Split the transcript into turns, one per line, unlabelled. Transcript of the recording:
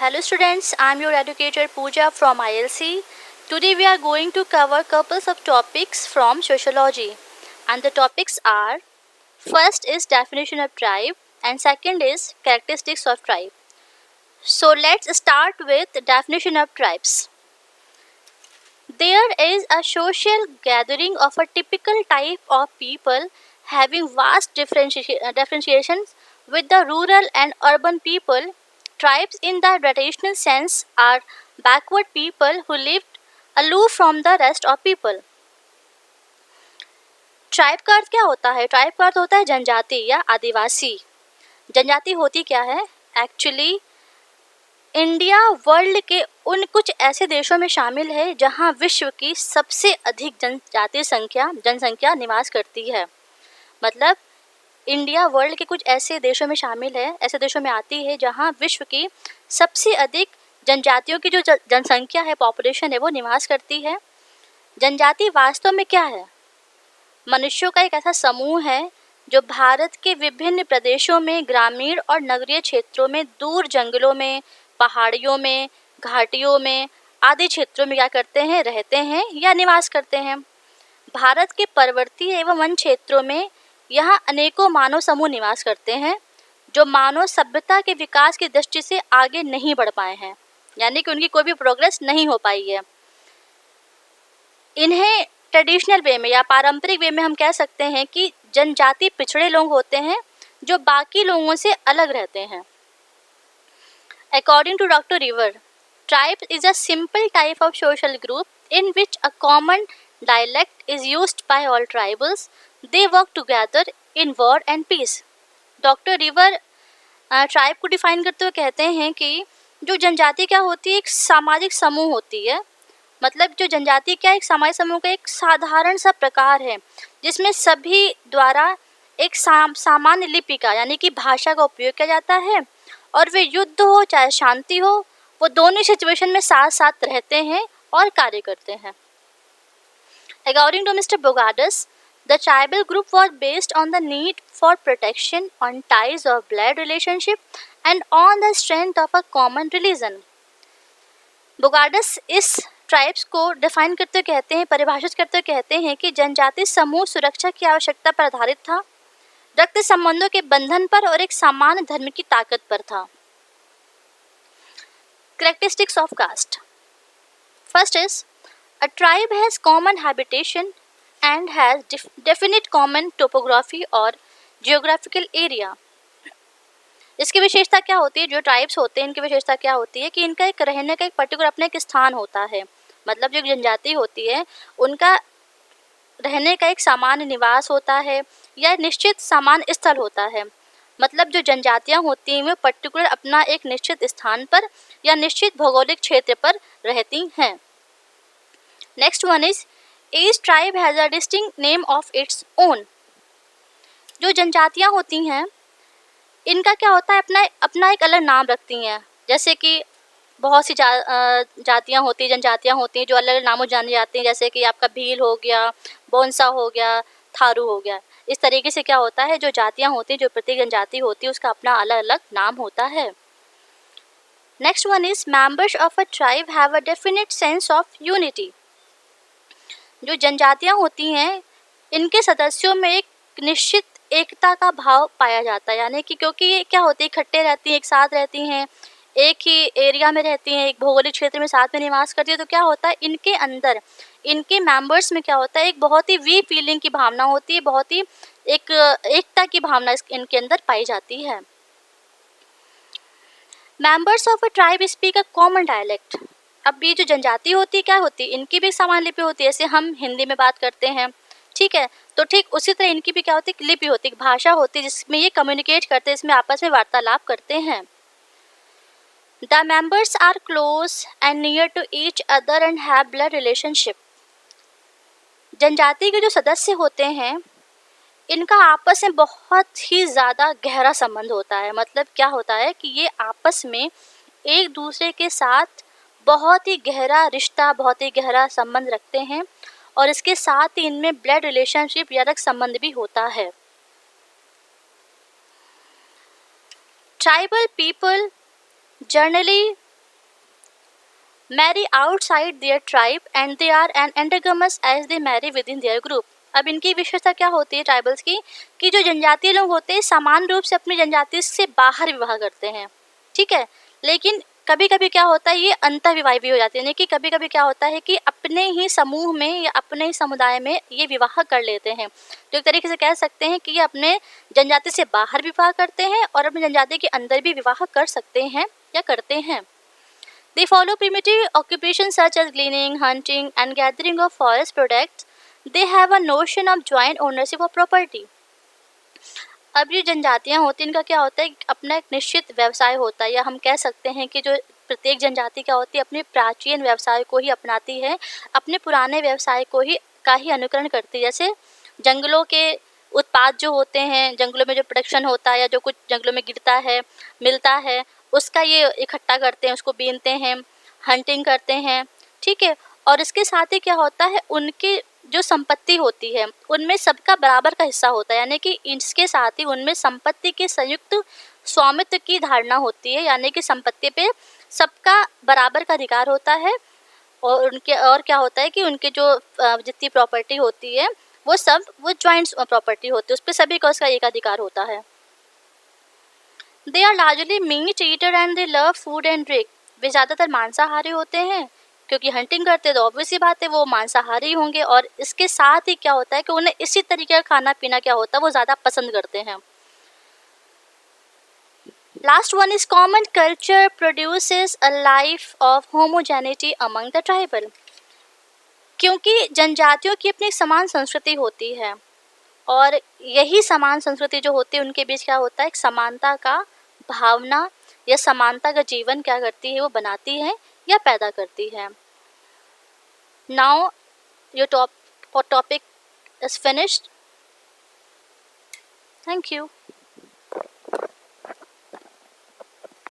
Hello students, I am your educator Pooja from ILC. Today we are going to cover couples of topics from sociology, and the topics are: first is definition of tribe and second is characteristics of tribe. So let's start with the definition of tribes. There is a social gathering of a typical type of people having vast differentiations with the rural and urban people. Tribes, in the traditional sense, are backward people who lived aloof from the rest of people. Tribe का अर्थ क्या होता है? Tribe का अर्थ होता है जनजाति या आदिवासी. जनजाति होती क्या है? एक्चुअली इंडिया वर्ल्ड के उन कुछ ऐसे देशों में शामिल है जहां विश्व की सबसे अधिक जनसंख्या निवास करती है. मतलब इंडिया वर्ल्ड के कुछ ऐसे देशों में शामिल है, ऐसे देशों में आती है जहां विश्व की सबसे अधिक जनजातियों की जो जनसंख्या है, पॉपुलेशन है, वो निवास करती है. जनजाति वास्तव में क्या है? मनुष्यों का एक ऐसा समूह है जो भारत के विभिन्न प्रदेशों में, ग्रामीण और नगरीय क्षेत्रों में, दूर जंगलों में, पहाड़ियों में, घाटियों में आदि क्षेत्रों में क्या करते हैं? रहते हैं या निवास करते हैं. भारत के पर्वतीय एवं वन क्षेत्रों में यहाँ अनेकों मानव समूह निवास करते हैं जो मानव सभ्यता के विकास की दृष्टि से आगे नहीं बढ़ पाए हैं, यानी कि उनकी कोई भी प्रोग्रेस नहीं हो पाई है. इन्हें ट्रेडिशनल वे में या पारंपरिक वे में हम कह सकते हैं कि जनजाति पिछड़े लोग होते हैं जो बाकी लोगों से अलग रहते हैं. According to Dr. River, tribe is a simple type of social group in which a common dialect is used by all tribals. They work together in war and peace. Doctor river tribe को define करते हुए कहते हैं कि जो जनजाति क्या होती है? एक सामाजिक समूह होती है. मतलब जो जनजाति क्या, एक सामाजिक समूह का एक साधारण सा प्रकार है जिसमें सभी द्वारा एक सामान्य लिपि का यानी कि भाषा का उपयोग किया जाता है, और वे युद्ध हो चाहे शांति हो, वो दोनों सिचुएशन में साथ साथ रहते हैं और कार्य करते हैं. According to Mr. Bogadas, the tribal group was based on the need for protection, on ties of blood relationship, and on the strength of a common religion. बोगाडस इस ट्राइब्स को डिफाइन करते हुए कहते हैं, परिभाषित करते हुए कहते हैं कि जनजाति समूह सुरक्षा की आवश्यकता पर आधारित था, रक्त संबंधों के बंधन पर और एक सामान्य धर्म की ताकत पर था. Characteristics of caste. First is, a tribe has common habitation and has definite common topography or geographical area. इसकी विशेषता क्या होती है? जो ट्राइब्स होते हैं इनकी विशेषता क्या होती है कि इनका एक रहने का एक पर्टिकुलर अपना एक स्थान होता है. मतलब जो जनजाति होती है उनका रहने का एक सामान्य निवास होता है या निश्चित सामान्य स्थल होता है. मतलब जो जनजातियां होती हैं वे पर्टिकुलर अपना एक निश्चित स्थान पर या निश्चित भौगोलिक क्षेत्र पर रहती हैं. Next one is, each tribe has a distinct name of its own. जो जनजातियां होती हैं इनका क्या होता है? अपना एक अलग नाम रखती हैं. जैसे कि बहुत सी जातियाँ होती हैं, जनजातियाँ होती हैं जो अलग अलग नामों जाने जाती हैं. जैसे कि आपका भील हो गया, बोनसा हो गया, थारू हो गया. इस तरीके से क्या होता है, जो जातियाँ होती हैं, जो प्रत्येक जनजाति होती है उसका अपना अलग अलग नाम होता है. Next one is, members of a tribe have a definite sense of unity. जो जनजातियाँ होती हैं इनके सदस्यों में एक निश्चित एकता का भाव पाया जाता है. यानी कि क्योंकि ये क्या होती है, इकट्ठे रहती हैं, एक साथ रहती हैं, एक ही एरिया में रहती हैं, एक भौगोलिक क्षेत्र में साथ में निवास करती है, तो क्या होता है इनके अंदर, इनके मेंबर्स में क्या होता है, एक बहुत ही वी फीलिंग की भावना होती है, बहुत ही एक एकता की भावना इनके अंदर पाई जाती है. Members of a tribe speak a common dialect. अब ये जो जनजाति होती है क्या होती है, इनकी भी सामान्य लिपि होती है. जैसे हम हिंदी में बात करते हैं, ठीक है, तो ठीक उसी तरह इनकी भी क्या होती है, लिपि होती है, भाषा होती है जिसमें ये कम्युनिकेट करते हैं, इसमें आपस में वार्तालाप करते हैं. The members are close and near to each other and have blood relationship. जनजाति के जो सदस्य होते हैं इनका आपस में बहुत ही ज़्यादा गहरा संबंध होता है. मतलब क्या होता है कि ये आपस में एक दूसरे के साथ बहुत ही गहरा रिश्ता, बहुत ही गहरा संबंध रखते हैं, और इसके साथ ही इनमें ब्लड रिलेशनशिप या रक्त संबंध भी होता है. Tribal people generally marry outside their tribe and they are an endogamous as they marry within their group. अब इनकी विशेषता क्या होती है ट्राइबल्स की, कि जो जनजातीय लोग होते हैं समान रूप से अपनी जनजाति से बाहर विवाह करते हैं, ठीक है, लेकिन कभी कभी क्या होता है ये अंतःविवाह भी हो जाते हैं, यानी कि कभी कभी क्या होता है कि अपने ही समूह में या अपने ही समुदाय में ये विवाह कर लेते हैं, तो एक तरीके से कह सकते हैं कि ये अपने जनजाति से बाहर विवाह करते हैं और अपनी जनजाति के अंदर भी विवाह कर सकते हैं या करते हैं। They follow primitive occupations such as gleaning, hunting and gathering of forest products. They have a notion of joint ownership of property. अब ये जनजातियाँ होती हैं इनका क्या होता है अपना एक निश्चित व्यवसाय होता है, या हम कह सकते हैं कि जो प्रत्येक जनजाति क्या होती है अपने प्राचीन व्यवसाय को ही अपनाती है, अपने पुराने व्यवसाय को ही का ही अनुकरण करती है। जैसे जंगलों के उत्पाद जो होते हैं, जंगलों में जो प्रोडक्शन होता है या जो कुछ जंगलों में गिरता है मिलता है उसका ये इकट्ठा करते हैं, उसको बीनते हैं, हंटिंग करते हैं, ठीक है। और इसके साथ ही क्या होता है उनकी जो संपत्ति होती है उनमें सबका बराबर का हिस्सा होता है, यानी कि इसके साथ ही उनमें संपत्ति के संयुक्त स्वामित्व की धारणा होती है, यानी कि संपत्ति पे सबका बराबर का अधिकार होता है। और उनके और क्या होता है कि उनके जो जितनी प्रॉपर्टी होती है वो ज्वाइंट प्रॉपर्टी होती है, उस पर सभी का उसका एक अधिकार होता है। They are largely meat eater and they love food and drink. वे ज़्यादातर मांसाहारी होते हैं, क्योंकि हंटिंग करते हैं तो ऑब्वियस ही बात है वो मांसाहारी होंगे, और इसके साथ ही क्या होता है कि उन्हें इसी तरीके का खाना पीना क्या होता है वो ज़्यादा पसंद करते हैं। Last one is common culture produces a life of homogeneity among the tribal. क्योंकि जनजातियों की अपनी समान संस्कृति होती है और यही समान संस्कृति जो होती है उनके बीच क्या होता है एक समानता का भावना या समानता का जीवन क्या करती है वो बनाती है या पैदा करती है। Now your topic is finished. Thank you.